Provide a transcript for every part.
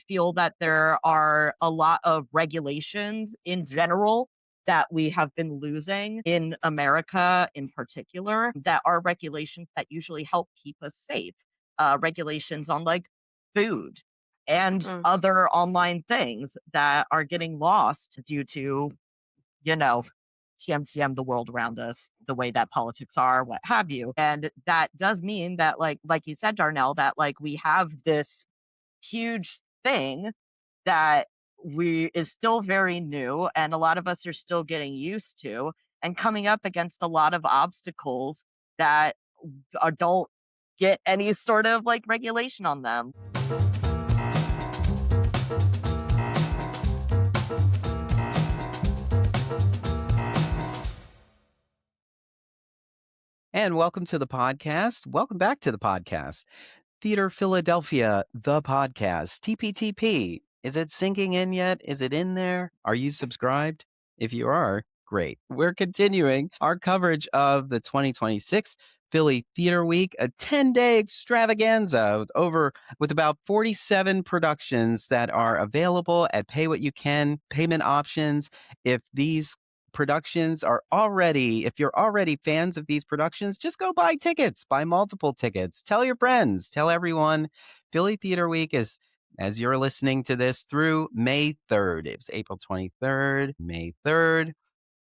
feel that there are a lot of regulations in general that we have been losing in America in particular, that are regulations that usually help keep us safe. Regulations on like food and Mm. other online things that are getting lost due to, you know, TM, the world around us, the way that politics are, what have you. And that does mean that, like you said, Darnell, that like we have this huge thing that we is still very new and a lot of us are still getting used to and coming up against a lot of obstacles that don't get any sort of like regulation on them. And welcome to the podcast. Welcome back to the podcast. Theater Philadelphia, the podcast. TPTP. Is it sinking in yet? Is it in there? Are you subscribed? If you are, great. We're continuing our coverage of the 2026 Philly Theater Week, a 10-day extravaganza with about 47 productions that are available at Pay What You Can payment options. If you're already fans of these productions, just go buy tickets, buy multiple tickets, tell your friends, tell everyone. Philly Theater Week is, as you're listening to this, through May 3rd. It was April 23rd, May 3rd,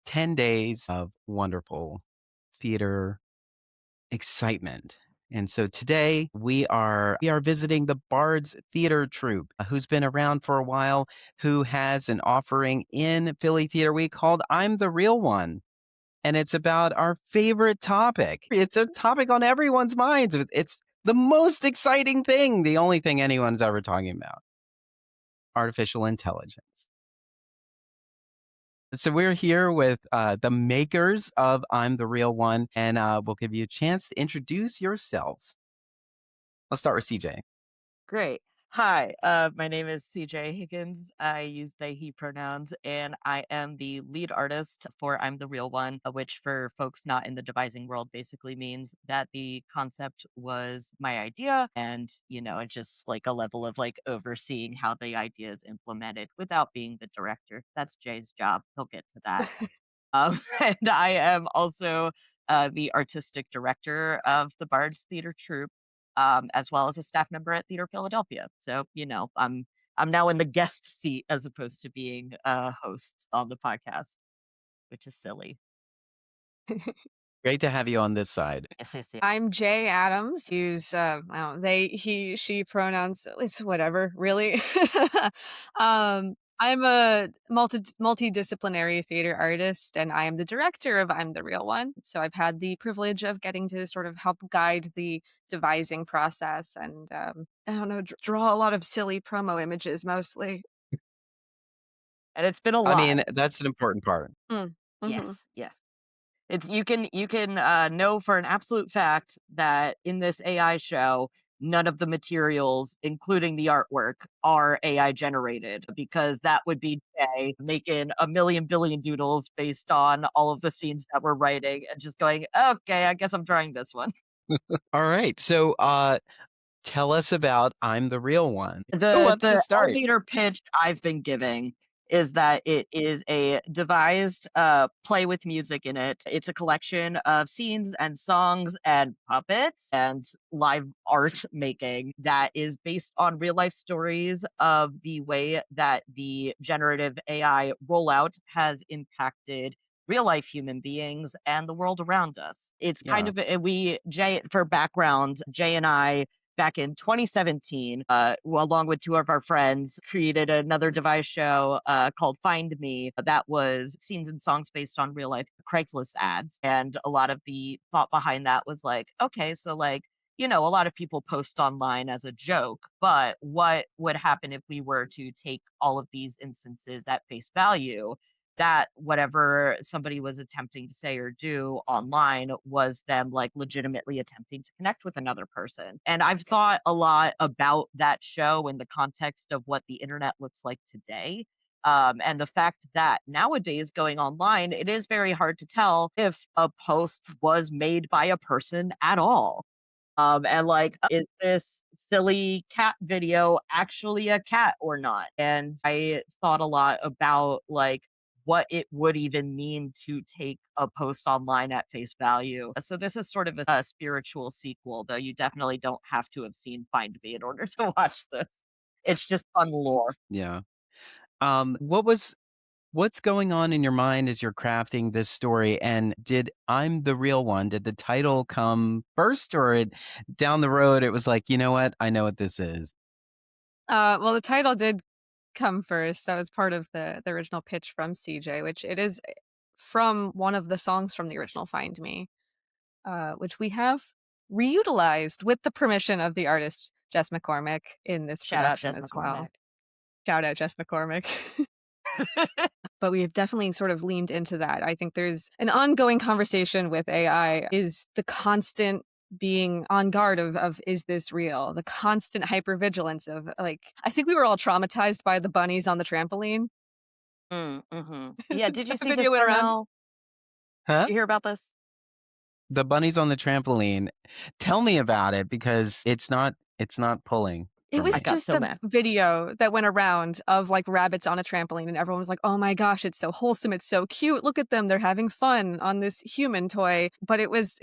10 days of wonderful theater excitement. And so today we are visiting the Bards Theatre Troupe, who's been around for a while, who has an offering in Philly Theater Week called I'm the Real One. And it's about our favorite topic. It's a topic on everyone's minds. It's the most exciting thing, the only thing anyone's ever talking about. Artificial intelligence. So we're here with the makers of I'm the Real One, and we'll give you a chance to introduce yourselves. Let's start with CJ. Great. Hi, my name is CJ Higgins. I use they, he pronouns, and I am the lead artist for I'm the Real One, which for folks not in the devising world basically means that the concept was my idea and, it's just like a level of like overseeing how the idea is implemented without being the director. That's Jay's job. He'll get to that. And I am also the artistic director of the Bards Theatre Troupe, as well as a staff member at Theater Philadelphia. So, I'm now in the guest seat as opposed to being a host on the podcast, which is silly. Great to have you on this side. Yes, yes, yes. I'm Jay Adams. Use I don't know, they, he, she pronouns. It's whatever, really. I'm a multidisciplinary theater artist, and I am the director of I'm the Real One. So I've had the privilege of getting to sort of help guide the devising process, and I don't know, draw a lot of silly promo images mostly. And it's been a I lot. mean, that's an important part. Yes, yes. It's you can know for an absolute fact that in this AI show, none of the materials, including the artwork, are AI generated because that would be Jay making a million billion doodles based on all of the scenes that we're writing and just going, okay, I guess I'm trying this one. All right. So tell us about I'm the Real One. Who The wants to the start? elevator pitch I've been giving is that it is a devised play with music in it. It's a collection of scenes and songs and puppets and live art making that is based on real life stories of the way that the generative AI rollout has impacted real life human beings and the world around us. It's kind Yeah. of Jay, for background, Jay and I back in 2017, along with two of our friends, created another device show called Find Me. That was scenes and songs based on real life Craigslist ads. And a lot of the thought behind that was like, okay, so like, a lot of people post online as a joke, but what would happen if we were to take all of these instances at face value? That whatever somebody was attempting to say or do online was them like legitimately attempting to connect with another person. And I've thought a lot about that show in the context of what the internet looks like today. And the fact that nowadays going online, it is very hard to tell if a post was made by a person at all. And like, is this silly cat video actually a cat or not? And I thought a lot about like what it would even mean to take a post online at face value. So this is sort of a spiritual sequel, though you definitely don't have to have seen Find Me in order to watch this. It's just fun lore. Yeah. What's going on in your mind as you're crafting this story? And did I'm the Real One, did the title come first, or down the road it was like, you know what? I know what this is. Well, the title did come first. That was part of the original pitch from CJ, which it is from one of the songs from the original Find Me, which we have reutilized with the permission of the artist Jess McCormick in this Shout out production Jess as well. McCormick. Shout out Jess McCormick. But we have definitely sort of leaned into that. I think there's an ongoing conversation with AI is the constant being on guard of is this real? The constant hypervigilance of like, I think we were all traumatized by the bunnies on the trampoline. Mm-hmm. Yeah, did you That see video this, went around. Darnell? Huh? Did you hear about this? The bunnies on the trampoline. Tell me about it, because it's not pulling. It for was me. got just so a mad. video that went around of like rabbits on a trampoline, and everyone was like, oh my gosh, it's so wholesome, it's so cute, look at them, they're having fun on this human toy. But it was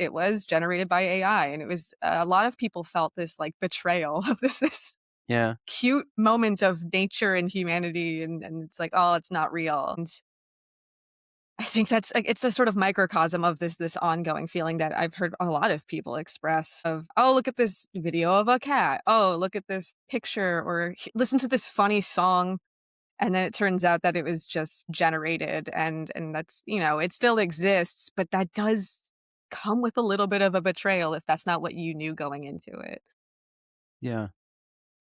generated by AI, and it was a lot of people felt this like betrayal of this Yeah. cute moment of nature and humanity, and it's like, oh, it's not real. And I think that's like, it's a sort of microcosm of this ongoing feeling that I've heard a lot of people express of, oh, look at this video of a cat. Oh, look at this picture, or listen to this funny song. And then it turns out that it was just generated, and that's, it still exists, but that does come with a little bit of a betrayal if that's not what you knew going into it. Yeah.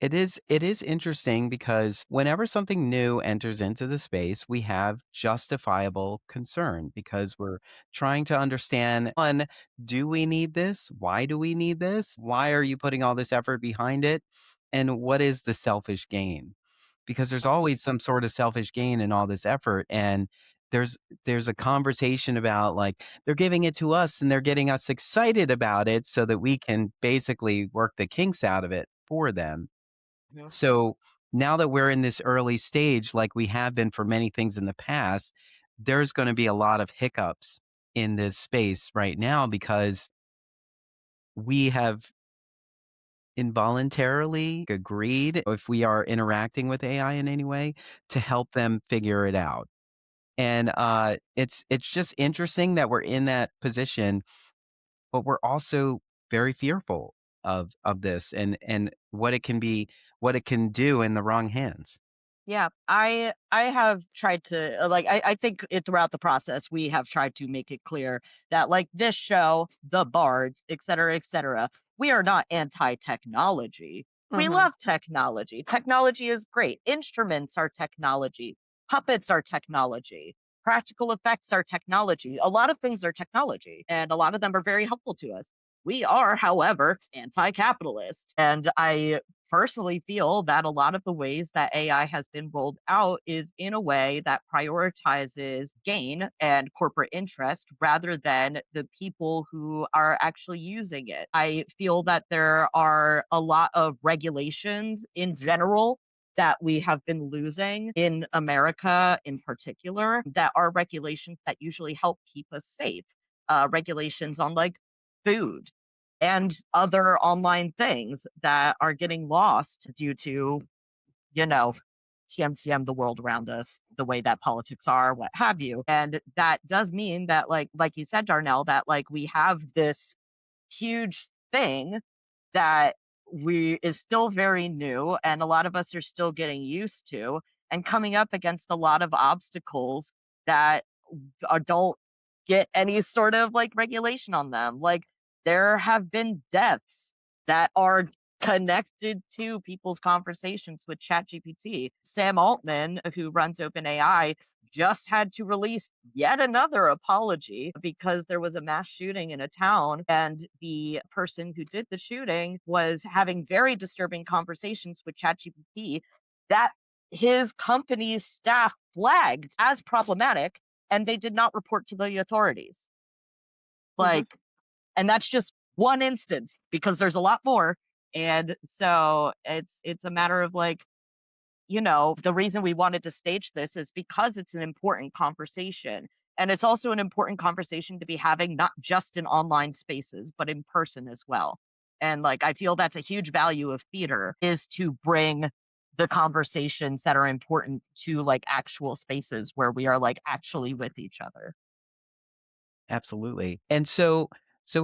It is interesting, because whenever something new enters into the space, we have justifiable concern, because we're trying to understand, one, do we need this? Why do we need this? Why are you putting all this effort behind it? And what is the selfish gain? Because there's always some sort of selfish gain in all this effort. And there's a conversation about, like, they're giving it to us and they're getting us excited about it so that we can basically work the kinks out of it for them. Mhm. So now that we're in this early stage, like we have been for many things in the past, there's going to be a lot of hiccups in this space right now, because we have involuntarily agreed, if we are interacting with AI in any way, to help them figure it out. And it's just interesting that we're in that position, but we're also very fearful of this, and what it can be, what it can do in the wrong hands. Yeah, I have tried to like I think throughout the process we have tried to make it clear that like this show, the Bards, et cetera, we are not anti-technology. We Hmm. love technology. Technology is great. Instruments are technology. Puppets are technology. Practical effects are technology. A lot of things are technology, and a lot of them are very helpful to us. We are, however, anti-capitalist, and I personally feel that a lot of the ways that AI has been rolled out is in a way that prioritizes gain and corporate interest rather than the people who are actually using it. I feel that there are a lot of regulations in general that we have been losing in America in particular, that are regulations that usually help keep us safe. Regulations on like food and other online things that are getting lost due to, you know, TM, the world around us, the way that politics are, what have you. And that does mean that, like you said, Darnell, that like we have this huge thing that we is still very new and a lot of us are still getting used to and coming up against a lot of obstacles that don't get any sort of like regulation on them. Like there have been deaths that are connected to people's conversations with ChatGPT. Sam Altman, who runs OpenAI, just had to release yet another apology because there was a mass shooting in a town and the person who did the shooting was having very disturbing conversations with ChatGPT that his company's staff flagged as problematic and they did not report to the authorities. Hmm. Like, and that's just one instance because there's a lot more. And so it's a matter of like, the reason we wanted to stage this is because it's an important conversation. And it's also an important conversation to be having, not just in online spaces, but in person as well. And like, I feel that's a huge value of theater, is to bring the conversations that are important to like actual spaces where we are like actually with each other. Absolutely. And so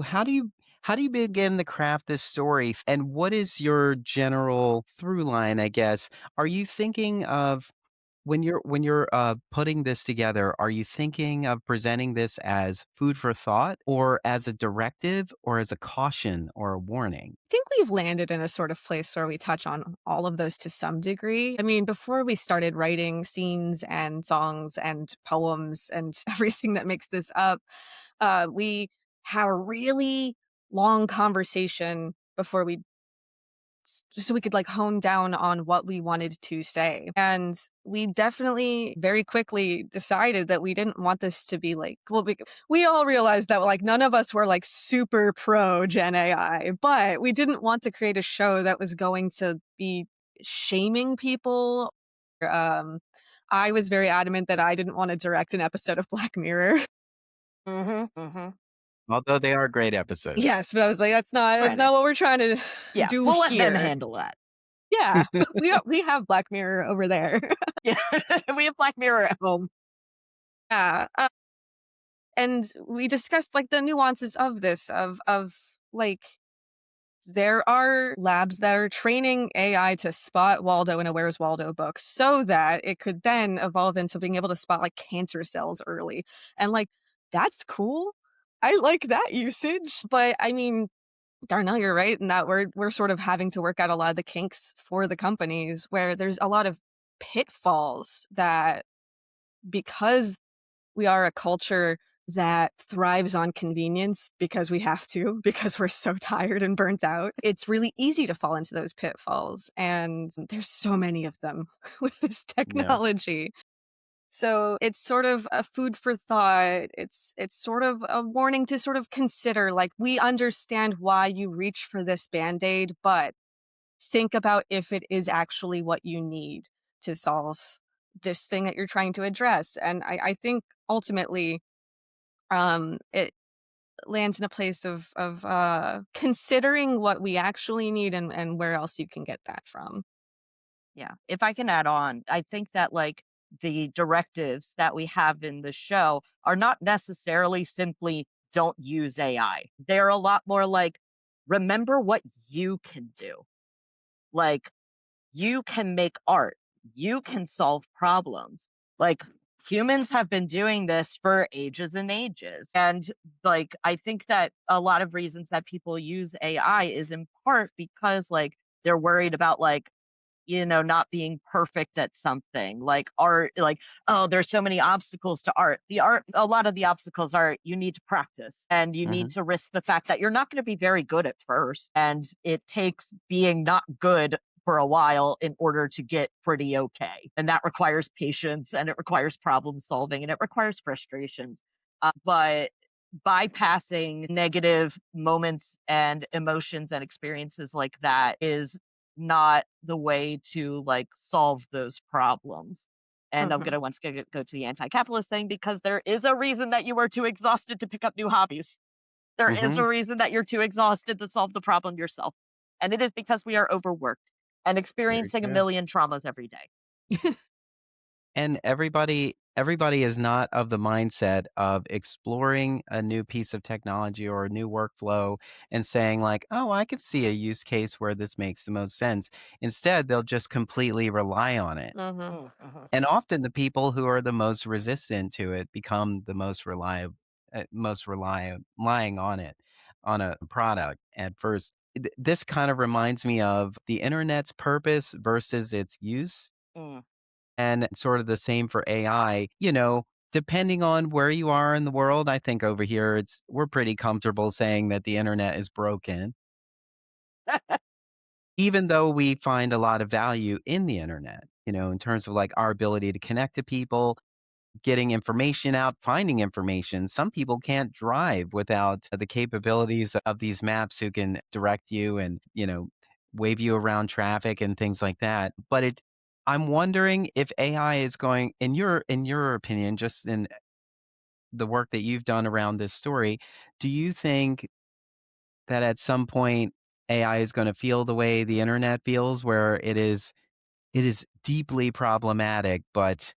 how do you begin to craft this story and what is your general through line, I guess? Are you thinking of when you're putting this together, are you thinking of presenting this as food for thought or as a directive or as a caution or a warning? Think we've landed in a sort of place where we touch on all of those to some degree. I mean, before we started writing scenes and songs and poems and everything that makes this up, we had a really long conversation before we just so we could like hone down on what we wanted to say. And we definitely very quickly decided that we didn't want this to be like, well, we all realized that like none of us were like super pro Gen AI, but we didn't want to create a show that was going to be shaming people. Um, I was very adamant that I didn't want to direct an episode of Black Mirror. Hmm. Hmm. Although they are great episodes. Yes, but I was like, that's Granted. not what we're trying to Yeah, do we'll let them here. handle that. Yeah, we have Black Mirror over there. Yeah, we have Black Mirror at home. Yeah, and we discussed like the nuances of this of like there are labs that are training AI to spot Waldo in a Where's Waldo book so that it could then evolve into being able to spot like cancer cells early. And like that's cool. I like that usage, but I mean, Darnell, you're right in that we're sort of having to work out a lot of the kinks for the companies where there's a lot of pitfalls that because we are a culture that thrives on convenience because we have to, because we're so tired and burnt out. It's really easy to fall into those pitfalls. And there's so many of them with this Yeah. technology. So it's sort of a food for thought. It's sort of a warning to sort of consider like we understand why you reach for this band-aid, but think about if it is actually what you need to solve this thing that you're trying to address. And I think ultimately it lands in a place of considering what we actually need and where else you can get that from. Yeah. If I can add on, I think that like the directives that we have in the show are not necessarily simply don't use AI. They're a lot more like, remember what you can do. Like, you can make art, you can solve problems. Like, humans have been doing this for ages and ages. And like, I think that a lot of reasons that people use AI is in part because like they're worried about like, not being perfect at something like art, like, oh, there's so many obstacles to art. A lot of the obstacles are you need to practice and you need Hmm. to risk the fact that you're not going to be very good at first. And it takes being not good for a while in order to get pretty okay. And that requires patience and it requires problem solving and it requires frustrations. But bypassing negative moments and emotions and experiences like that is not the way to like solve those problems. And I'm Hmm. gonna once again go to the anti-capitalist thing because there is a reason that you are too exhausted to pick up new hobbies. There is Hmm. a reason that you're too exhausted to solve the problem yourself. And it is because we are overworked and Very experiencing a true. million traumas every day. And everybody is not of the mindset of exploring a new piece of technology or a new workflow and saying like, "Oh, I could see a use case where this makes the most sense." Instead, they'll just completely rely on it. Hmm. Mhm. And often the people who are the most resistant to it become the most reliable relying on it on a product at first. This kind of reminds me of the internet's purpose versus its use. Mm. And sort of the same for AI, depending on where you are in the world. I think over here we're pretty comfortable saying that the internet is broken, even though we find a lot of value in the internet, in terms of like our ability to connect to people, getting information out, finding information. Some people can't drive without the capabilities of these maps who can direct you and, wave you around traffic and things like that. But I'm wondering if AI is going, in your opinion, just in the work that you've done around this story, do you think that at some point AI is going to feel the way the internet feels, where it is deeply problematic, but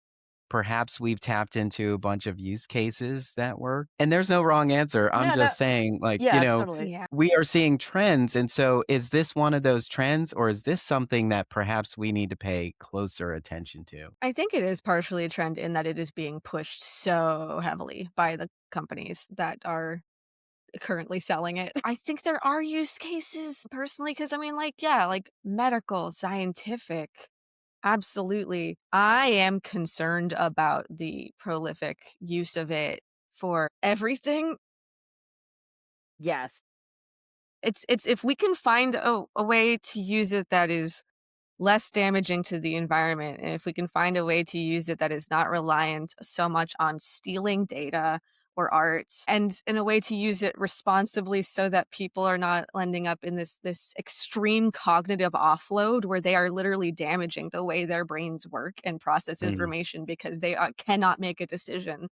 perhaps we've tapped into a bunch of use cases that work? And there's no wrong answer. I'm Yeah, no, just saying, like, yeah, totally. Yeah. we are seeing trends. And so is this one of those trends, or is this something that perhaps we need to pay closer attention to? I think it is partially a trend in that it is being pushed so heavily by the companies that are currently selling it. I think there are use cases personally, because I mean, like, yeah, like medical, scientific, absolutely. I am concerned about the prolific use of it for everything. Yes. It's if we can find a way to use it that is less damaging to the environment, and if we can find a way to use it that is not reliant so much on stealing data or art, and in a way to use it responsibly so that people are not ending up in this extreme cognitive offload where they are literally damaging the way their brains work and process Mm, information because they cannot make a decision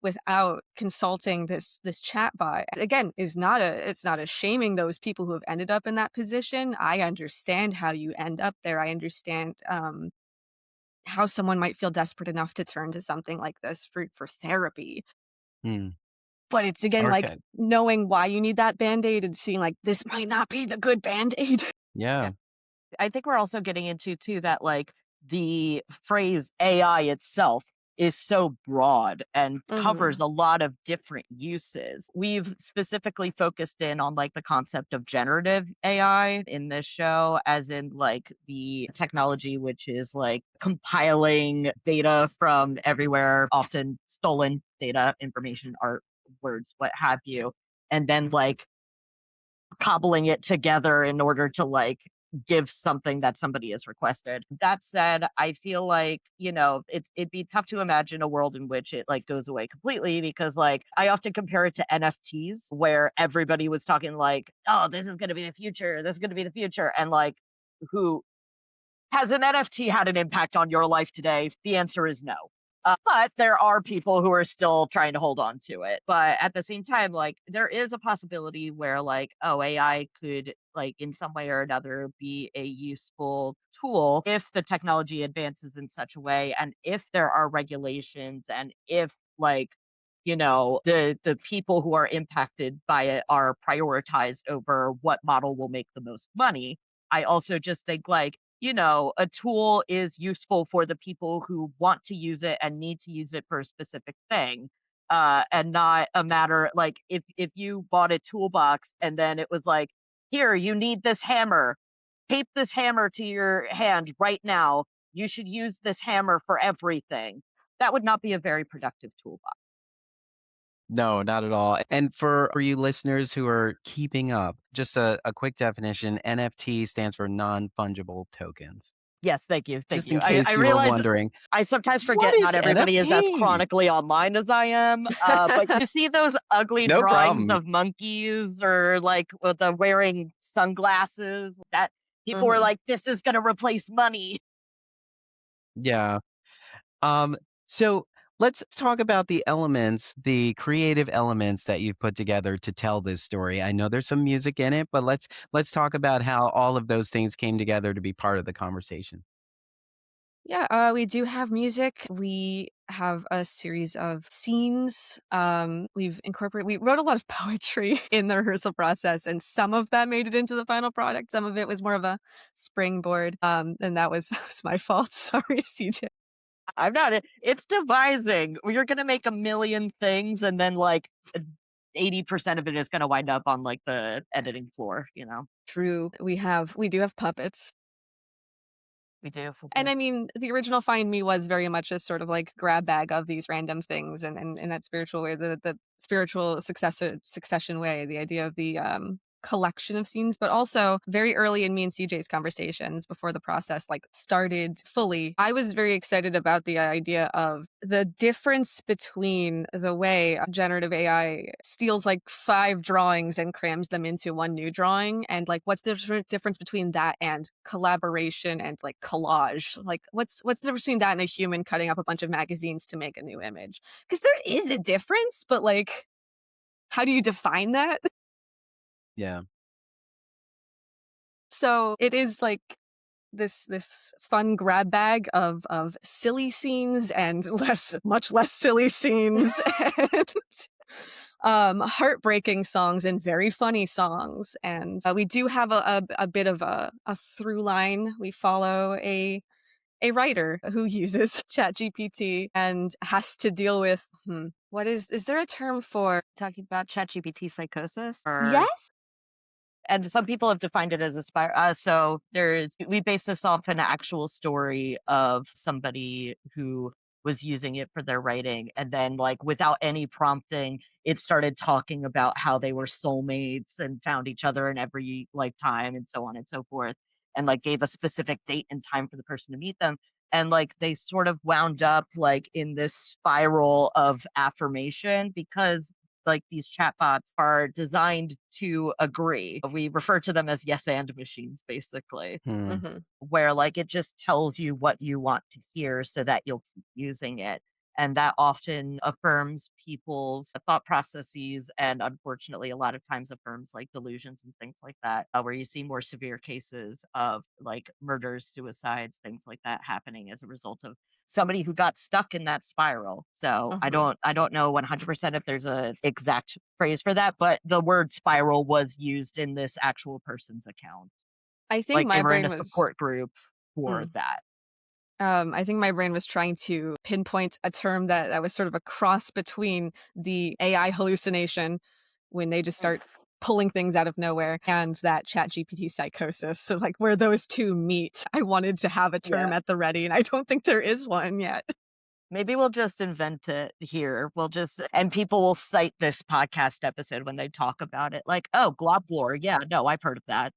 without consulting this chatbot. Again, it's not a shaming those people who have ended up in that position. I understand how you end up there. I understand how someone might feel desperate enough to turn to something like this for therapy. mm. But it's again like Okay. knowing why you need that band-aid and seeing like this might not be the good band-aid. Yeah. Yeah. I think we're also getting into too that like the phrase AI itself is so broad and covers Mhm. a lot of different uses. We've specifically focused in on like the concept of generative AI in this show, as in like the technology which is like compiling data from everywhere, often stolen data, information, art, words, what have you, and then like cobbling it together in order to like give something that somebody has requested. That said, I feel like, it'd be tough to imagine a world in which it like goes away completely because like I often compare it to NFTs where everybody was talking like, oh, this is gonna be the future, this is gonna be the future. And like who has an NFT had an impact on your life today? The answer is no. But there are people who are still trying to hold on to it. But at the same time, like there is a possibility where like, oh, AI could like in some way or another be a useful tool if the technology advances in such a way and if there are regulations and if like the people who are impacted by it are prioritized over what model will make the most money. I also just think like a tool is useful for the people who want to use it and need to use it for a specific thing. And not a matter like if you bought a toolbox and then it was like, here, you need this hammer. Tape this hammer to your hand right now. You should use this hammer for everything. That would not be a very productive toolbox. No, not at all. And for you listeners who are keeping up, just a quick definition: NFT stands for non fungible tokens. Yes, thank you. Thank Just you. in I case you were realize wondering, I sometimes what forget not is everybody is as NFT? chronically online as I am. But you see those ugly No drawings problem. of monkeys or like with the wearing sunglasses that people were Mhm. like, this is going to replace money. Yeah. Um, so let's talk about the elements, the creative elements that you've put together to tell this story. I know there's some music in it, but let's talk about how all of those things came together to be part of the conversation. Yeah, we do have music. We have a series of scenes. We wrote a lot of poetry in the rehearsal process, and some of that made it into the final product. Some of it was more of a springboard. And that was, that was my fault. Sorry, CJ. I'm not, it's devising. You're going to make a million things and then like 80% of it is going to wind up on like the editing floor. True. We do have puppets. We do. We And do. I mean, the original Find Me was very much a sort of like grab bag of these random things, and in that spiritual way, the spiritual succession way, the idea of the collection of scenes, but also very early in me and CJ's conversations before the process like started fully, I was very excited about the idea of the difference between the way generative AI steals like 5 drawings and crams them into one new drawing, and like what's the difference between that and collaboration and like collage. Like what's the difference between that and a human cutting up a bunch of magazines to make a new image? Because there is a difference, but like how do you define that? Yeah. So it is like this fun grab bag of silly scenes and much less silly scenes and heartbreaking songs and very funny songs. And we do have a bit of a through line. We follow a writer who uses ChatGPT and has to deal with what is there a term for? Talking about ChatGPT psychosis, or Yes. and some people have defined it as a spiral. So we base this off an actual story of somebody who was using it for their writing, and then like without any prompting, it started talking about how they were soulmates and found each other in every lifetime and so on and so forth, and like gave a specific date and time for the person to meet them. And like they sort of wound up like in this spiral of affirmation because like these chatbots are designed to agree. We refer to them as yes and machines, basically, Hmm. Mm-hmm. where like it just tells you what you want to hear so that you'll keep using it. And that often affirms people's thought processes, and unfortunately, a lot of times affirms like delusions and things like that, where you see more severe cases of like murders, suicides, things like that happening as a result of somebody who got stuck in that spiral. So Mm-hmm. I don't know 100% if there's a exact phrase for that, but the word spiral was used in this actual person's account. I think Like they my were in brain a was. support group for that. I think my brain was trying to pinpoint a term that was sort of a cross between the AI hallucination when they just start pulling things out of nowhere and that chat GPT psychosis. So like where those two meet, I wanted to have a term Yeah. at the ready and I don't think there is one yet. Maybe we'll just invent it here. And people will cite this podcast episode when they talk about it. Like, oh, Globlore. Yeah, no, I've heard of that.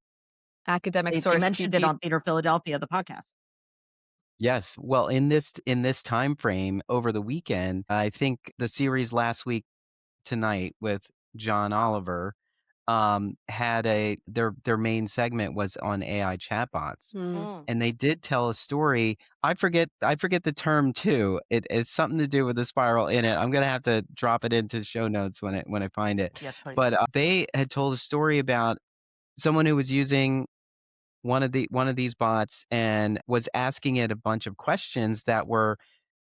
Academic They source mentioned it TP. on Theater Philadelphia, the podcast. Yes. Well, in this time frame over the weekend, I think the series last week tonight with John Oliver had their main segment was on AI chatbots. Mm. And they did tell a story. I forget the term too. It is something to do with the spiral in it. I'm gonna have to drop it into show notes when I find it. Yes, please. But they had told a story about someone who was using one of these bots and was asking it a bunch of questions that were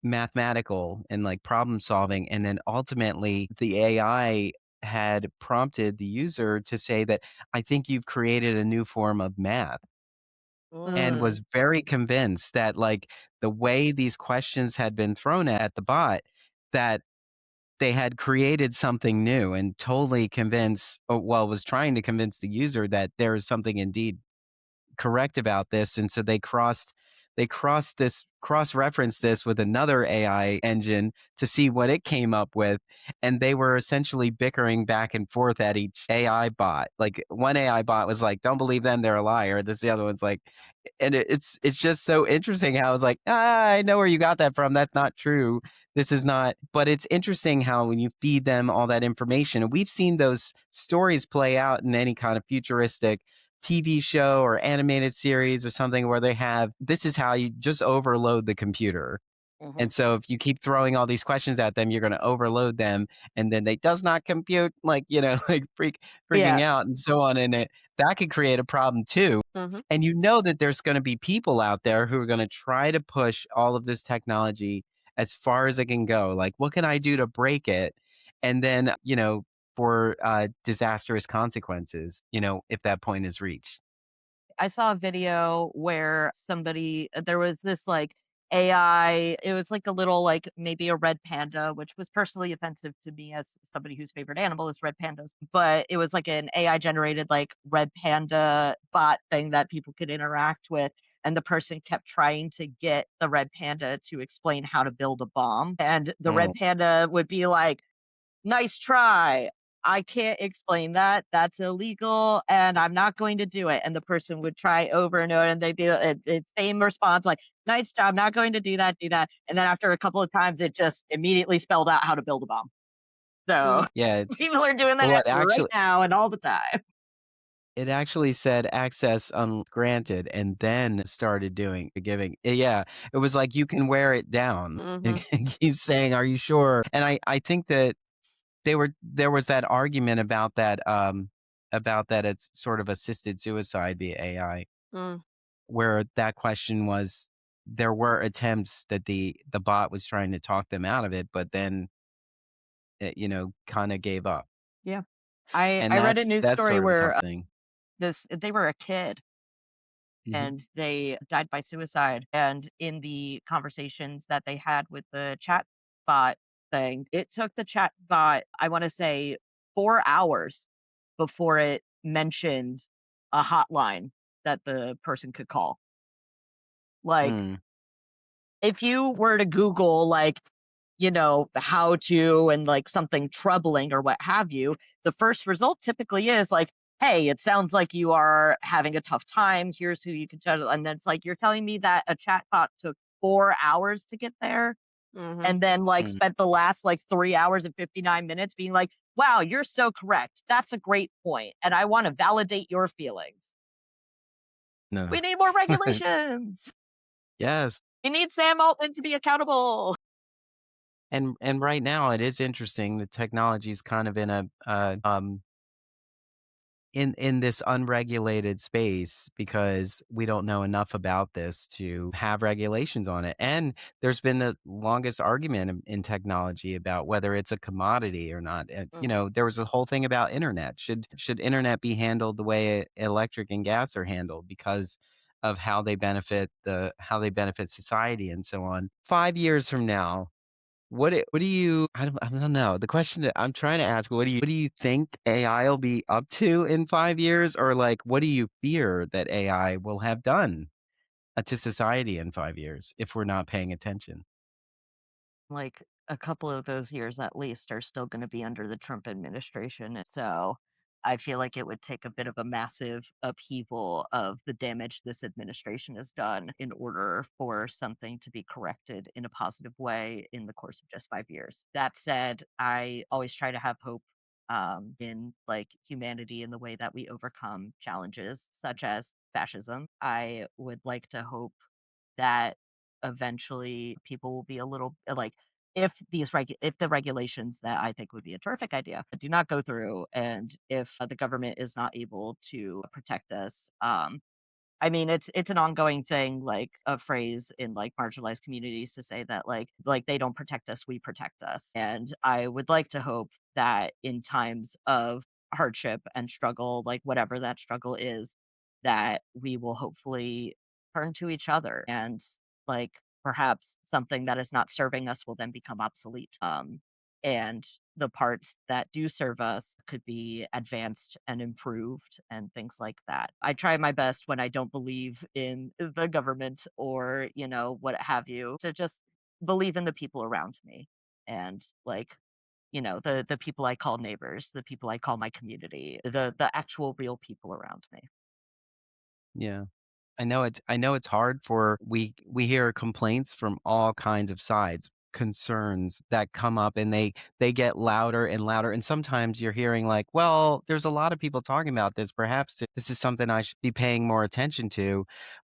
mathematical and like problem solving, and then ultimately the AI had prompted the user to say that I think you've created a new form of math, and Mm. was very convinced that like the way these questions had been thrown at the bot, that they had created something new, and totally convinced, well, was trying to convince the user that there is something indeed correct about this. And so cross-referenced this with another AI engine to see what it came up with, and they were essentially bickering back and forth at each AI bot. Like one AI bot was like, don't believe them, they're a liar. The other one's like, and it's just so interesting how it's like, I know where you got that from, that's not true, this is not. But it's interesting how when you feed them all that information, and we've seen those stories play out in any kind of futuristic TV show or animated series or something, where they have, this is how you just overload the computer. Mhm. And so if you keep throwing all these questions at them, you're going to overload them, and then they does not compute, like, like freaking Yeah. out and so on. And that could create a problem too. Mm-hmm. And that there's going to be people out there who are going to try to push all of this technology as far as it can go. Like, what can I do to break it? And then, for disastrous consequences, if that point is reached. I saw a video where there was this like AI, it was like a little, like maybe a red panda, which was personally offensive to me as somebody whose favorite animal is red pandas. But it was like an AI generated like red panda bot thing that people could interact with. And the person kept trying to get the red panda to explain how to build a bomb. And the red Mm. panda would be like, nice try. I can't explain that. That's illegal, and I'm not going to do it. And the person would try over and over, and they'd be it's same response, like, nice job, not going to do that. And then after a couple of times, it just immediately spelled out how to build a bomb. So Yeah, it's people are doing well, that right now and all the time. it actually said access granted and then started doing giving. Yeah, it was like you can wear it down. Hmm. It keeps saying, "Are you sure?" And I think that there was that argument about that it's sort of assisted suicide via AI, Mm. where that question was there were attempts that the bot was trying to talk them out of it, but then it, kind of gave up. Yeah. And I read a news that's story sort of a where tough thing. this they were a kid Mhm. and they died by suicide. And in the conversations that they had with the chat bot thing, it took the chat bot, I want to say, 4 hours before it mentioned a hotline that the person could call. Like, Mm, if you were to Google, like, how to and like something troubling or what have you, the first result typically is like, hey, it sounds like you are having a tough time. Here's who you can chat. And then it's like, you're telling me that a chatbot took 4 hours to get there Hmm. and then like mm, spent the last like 3 hours and 59 minutes being like, wow, you're so correct. That's a great point. And I want to validate your feelings. no. We need more regulations. Yes. We need Sam Altman to be accountable. And right now it is interesting. The technology is kind of in in this unregulated space because we don't know enough about this to have regulations on it. And there's been the longest argument in technology about whether it's a commodity or not. There was a whole thing about internet. Should internet be handled the way electric and gas are handled because of how they benefit society and so on. 5 years from now, what do you I don't know. The question that I'm trying to ask, what do you think AI will be up to in 5 years? Or, like, what do you fear that AI will have done, to society in 5 years if we're not paying attention? Like a couple of those years at least are still going to be under the Trump administration. So I feel like it would take a bit of a massive upheaval of the damage this administration has done in order for something to be corrected in a positive way in the course of just 5 years. That said, I always try to have hope in like humanity in the way that we overcome challenges such as fascism. I would like to hope that eventually people will be a little like if the regulations that I think would be a terrific idea do not go through and if the government is not able to protect us. I mean, it's an ongoing thing, like a phrase in like marginalized communities to say that like they don't protect us, we protect us. And I would like to hope that in times of hardship and struggle, like whatever that struggle is, that we will hopefully turn to each other and like perhaps something that is not serving us will then become obsolete. And the parts that do serve us could be advanced and improved and things like that. I try my best when I don't believe in the government or, what have you, to just believe in the people around me and like, the people I call neighbors, the people I call my community, the actual real people around me. Yeah. I know it's hard for we hear complaints from all kinds of sides, concerns that come up and they get louder and louder. And sometimes you're hearing like, well, there's a lot of people talking about this. Perhaps this is something I should be paying more attention to.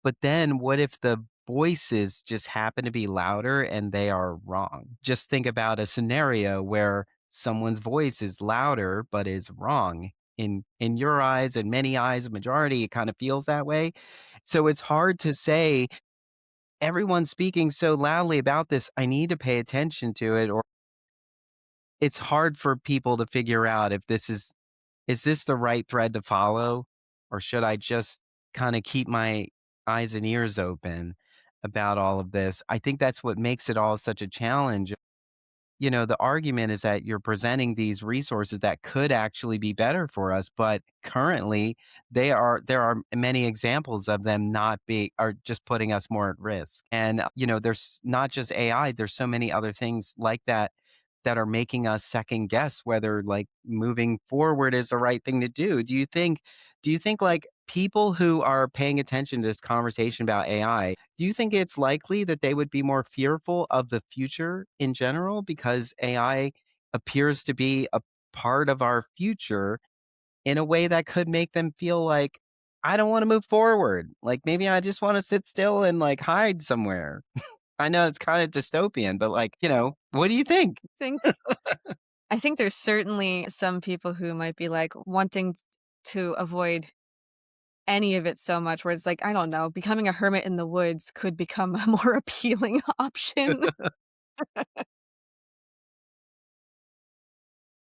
But then what if the voices just happen to be louder and they are wrong? Just think about a scenario where someone's voice is louder but is wrong. In your eyes and many eyes, a majority, it kind of feels that way. So it's hard to say, everyone's speaking so loudly about this, I need to pay attention to it, or it's hard for people to figure out if is this the right thread to follow, or should I just kind of keep my eyes and ears open about all of this? I think that's what makes it all such a challenge. The argument is that you're presenting these resources that could actually be better for us, but currently there are many examples of them not being are just putting us more at risk. And there's not just AI, there's so many other things like that that are making us second guess whether like moving forward is the right thing to do. Do you think like people who are paying attention to this conversation about AI, do you think it's likely that they would be more fearful of the future in general because AI appears to be a part of our future in a way that could make them feel like I don't want to move forward. Like maybe I just want to sit still and like hide somewhere. I know it's kind of dystopian, but like, what do you think? think I think there's certainly some people who might be like wanting to avoid any of it so much where it's like, I don't know, becoming a hermit in the woods could become a more appealing option.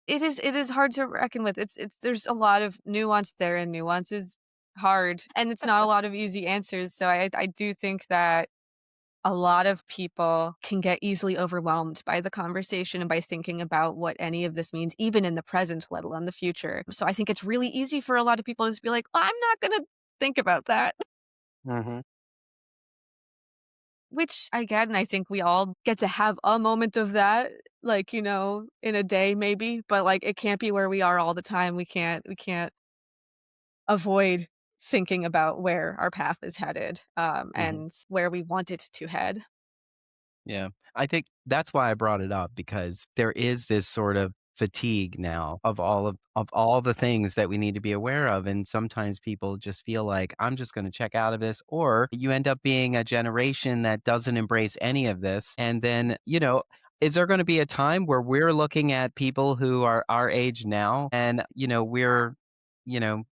It is hard to reckon with. It's there's a lot of nuance there, and nuance is hard, and it's not a lot of easy answers. So I do think that a lot of people can get easily overwhelmed by the conversation and by thinking about what any of this means, even in the present, let alone the future. So I think it's really easy for a lot of people to just be like, I'm not gonna think about that. Hmm. Which I get, and I think we all get to have a moment of that, like, in a day maybe, but, like, it can't be where we are all the time. We can't avoid thinking about where our path is headed, Hmm. and where we want it to head. Yeah. I think that's why I brought it up because there is this sort of fatigue now of all the things that we need to be aware of. And sometimes people just feel like I'm just going to check out of this, or you end up being a generation that doesn't embrace any of this. And then, is there going to be a time where we're looking at people who are our age now and, we're,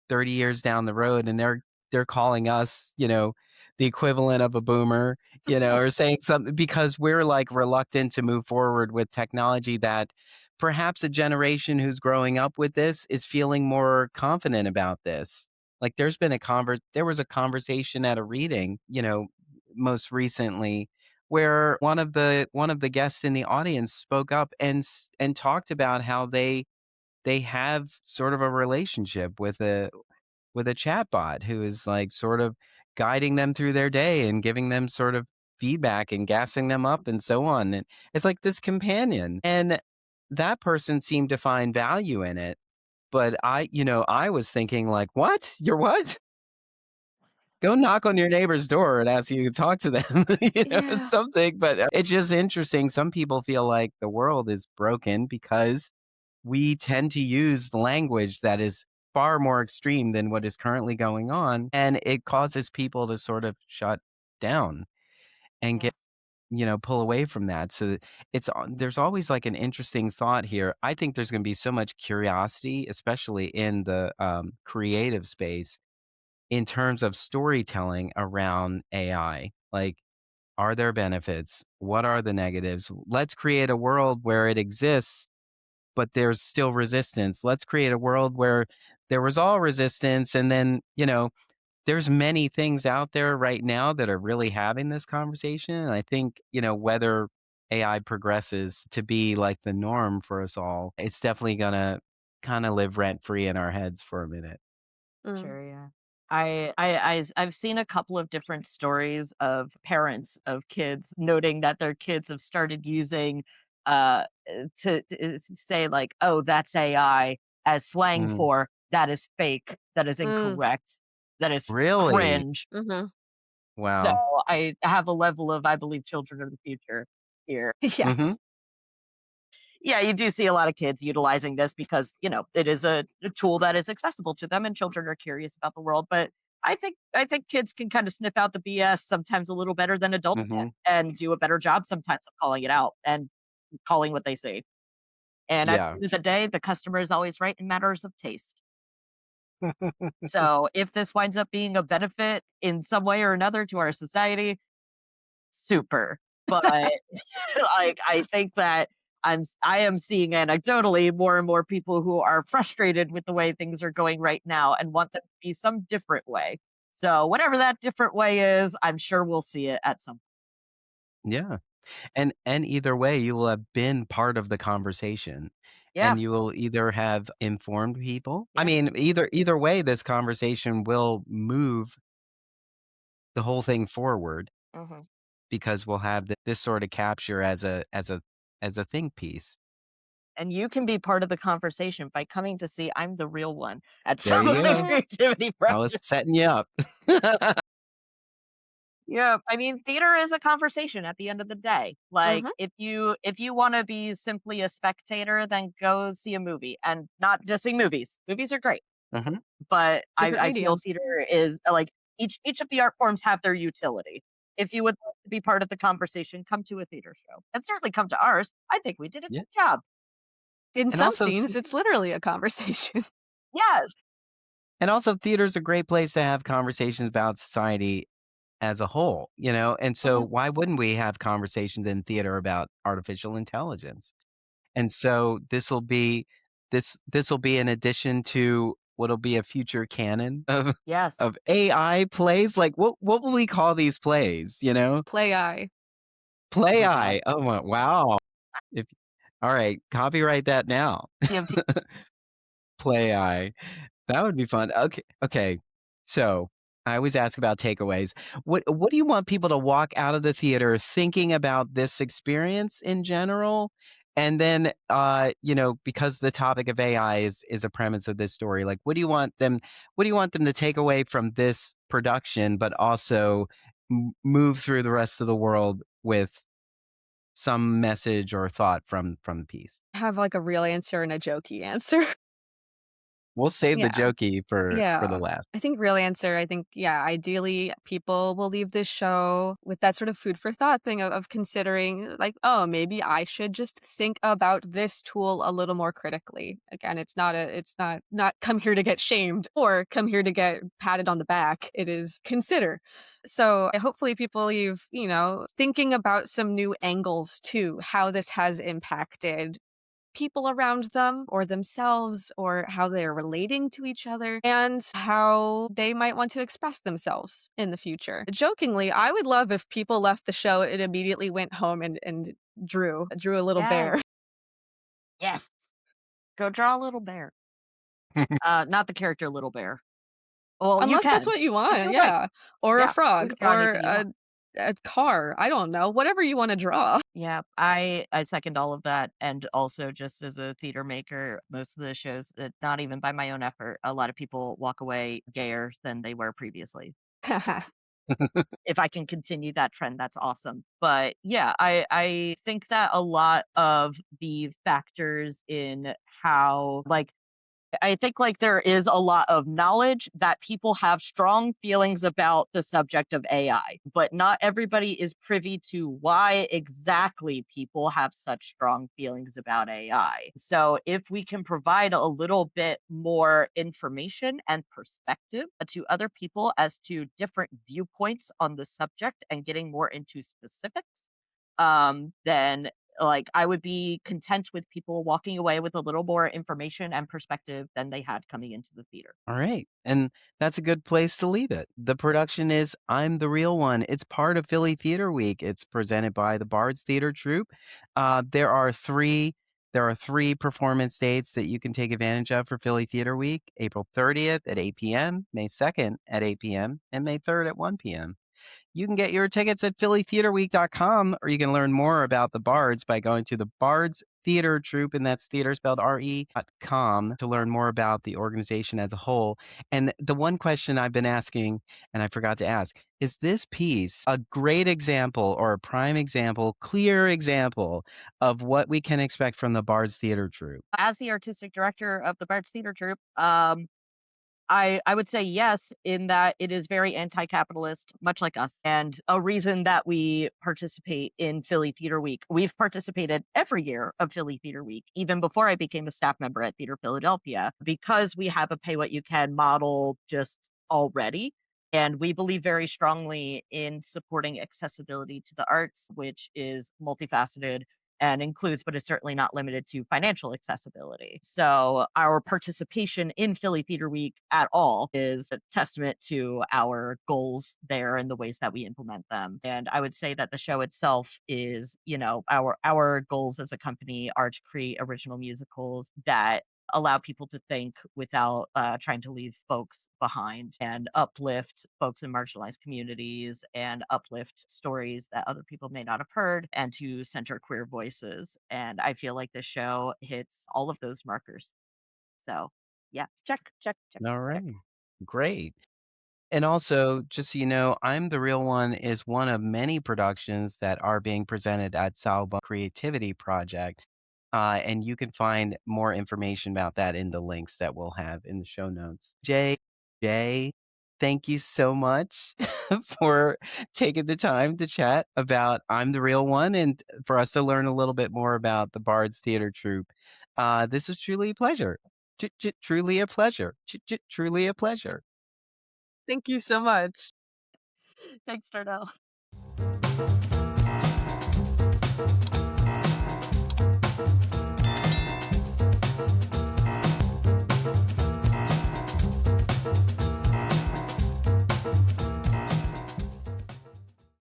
30 years down the road and they're calling us, the equivalent of a boomer, or saying something because we're like reluctant to move forward with technology that perhaps a generation who's growing up with this is feeling more confident about this. Like there was a conversation at a reading, most recently where one of the guests in the audience spoke up and talked about how they have sort of a relationship with a chatbot who is like sort of guiding them through their day and giving them sort of feedback and gassing them up and so on. And it's like this companion. And that person seemed to find value in it. But I was thinking like, what? You're what? Go knock on your neighbor's door and ask you to talk to them, Yeah. something. But it's just interesting. Some people feel like the world is broken because we tend to use language that is far more extreme than what is currently going on. And it causes people to sort of shut down and Yeah. pull away from that. So there's always like an interesting thought here. I think there's going to be so much curiosity, especially in the creative space, in terms of storytelling around AI. Like, are there benefits? What are the negatives? Let's create a world where it exists but there's still resistance. Let's create a world where there was all resistance. And then, there's many things out there right now that are really having this conversation. And I think, whether AI progresses to be like the norm for us all, it's definitely going to kind of live rent free in our heads for a minute. Mm. Sure, yeah. I've seen a couple of different stories of parents of kids noting that their kids have started using to say like, "Oh, that's AI," as slang Mm. for that is fake, that is Mm. incorrect, that is Really? cringe. Mhm. So Wow. I have a level of I believe children of the future here. Hmm. Yes. Yeah, you do see a lot of kids utilizing this because, it is a tool that is accessible to them and children are curious about the world. But I think kids can kind of sniff out the BS sometimes a little better than adults can Hmm. and do a better job sometimes of calling it out and calling what they see. And at the Yeah. end of the day, the customer is always right in matters of taste. So if this winds up being a benefit in some way or another to our society, super. But like I think that I am seeing anecdotally more and more people who are frustrated with the way things are going right now and want them to be some different way. So whatever that different way is, I'm sure we'll see it at some. Yeah. And either way, you will have been part of the conversation, Yeah, and you will either have informed people. I yeah, mean, either way, this conversation will move the whole thing forward hmm because we'll have this sort of capture as a think piece. And you can be part of the conversation by coming to see I'm the Real One at There you Summer go. Creativity I was Project. setting you up. Yeah, I mean, theater is a conversation at the end of the day. Like, Hmm. if you want to be simply a spectator, then go see a movie. And not dissing movies. Movies are great, Mhm. but Different I feel medium. theater is like each of the art forms have their utility. If you would like to be part of the conversation, come to a theater show, and certainly come to ours. I think we did a Yeah. good job. In And some also scenes, it's literally a conversation. Yes, theater's a great place to have conversations about society as a whole, And so hmm why wouldn't we have conversations in theater about artificial intelligence? And so this will be an addition to what'll be a future canon of yes. AI plays. Like what will we call these plays, Play eye. Oh Play my God, eye. Oh my, wow. If All right, copyright that now. TMT. Play eye. That would be fun. Okay, okay. So I always ask about takeaways. What do you want people to walk out of the theater thinking about this experience in general? And then, because the topic of AI is a premise of this story, like what do you want them to take away from this production, but also move through the rest of the world with some message or thought from the piece? Have like a real answer and a jokey answer. We'll save the Yeah. jokey for the Yeah. last. I think real answer, I think, yeah, ideally people will leave this show with that sort of food for thought thing of considering like, oh, maybe I should just think about this tool a little more critically. Again, it's not come here to get shamed or come here to get patted on the back. It is consider. So hopefully people leave, thinking about some new angles to how this has impacted people around them or themselves or how they're relating to each other and how they might want to express themselves in the future. Jokingly, I would love if people left the show and immediately went home and drew a little Yes, bear. yes. Go draw a little bear. Not the character Little Bear. Well, you Unless that's can. what you It's want, your thing. yeah. Or a Yeah, you frog can draw or anything you want. a car. I don't know. Whatever you want to draw. Yeah, I second all of that, and also just as a theater maker, most of the shows, not even by my own effort, a lot of people walk away gayer than they were previously. If I can continue that trend, that's awesome. But yeah, I think that a lot of the factors in how like I think like there is a lot of knowledge that people have strong feelings about the subject of AI, but not everybody is privy to why exactly people have such strong feelings about AI. So if we can provide a little bit more information and perspective to other people as to different viewpoints on the subject and getting more into specifics, then like I would be content with people walking away with a little more information and perspective than they had coming into the theater. All right. And that's a good place to leave it. The production is I'm the Real One. It's part of Philly Theater Week. It's presented by the Bards Theatre Troupe. There are three performance dates that you can take advantage of for Philly Theater Week: April 30th at 8 p.m., May 2nd at 8 p.m., and May 3rd at 1 p.m. You can get your tickets at phillytheaterweek.com, or you can learn more about the Bards by going to the Bards Theatre Troupe, and that's theater spelled RE.com, to learn more about the organization as a whole. And the one question I've been asking, and I forgot to ask, is this piece a great example or a prime example, clear example of what we can expect from the Bards Theatre Troupe? As the artistic director of the Bards Theatre Troupe, I would say yes, in that it is very anti-capitalist, much like us, and a reason that we participate in Philly Theater Week. We've participated every year of Philly Theater Week, even before I became a staff member at Theater Philadelphia, because we have a pay what you can model just already. And we believe very strongly in supporting accessibility to the arts, which is multifaceted and includes, but is certainly not limited to, financial accessibility. So our participation in Philly Theater Week at all is a testament to our goals there and the ways that we implement them. And I would say that the show itself is, our goals as a company are to create original musicals that allow people to think without trying to leave folks behind, and uplift folks in marginalized communities and uplift stories that other people may not have heard, and to center queer voices. And I feel like this show hits all of those markers. So, yeah, check, check, check, All check. right. Great. And also, just so you know, I'm the Real One is one of many productions that are being presented at Salvo Creativity Project. And you can find more information about that in the links that we'll have in the show notes. Jay, thank you so much for taking the time to chat about I'm the Real One and for us to learn a little bit more about the Bards Theatre Troupe. This was truly a pleasure. Truly a pleasure. Truly a pleasure. Thank you so much. Thanks, Darnell.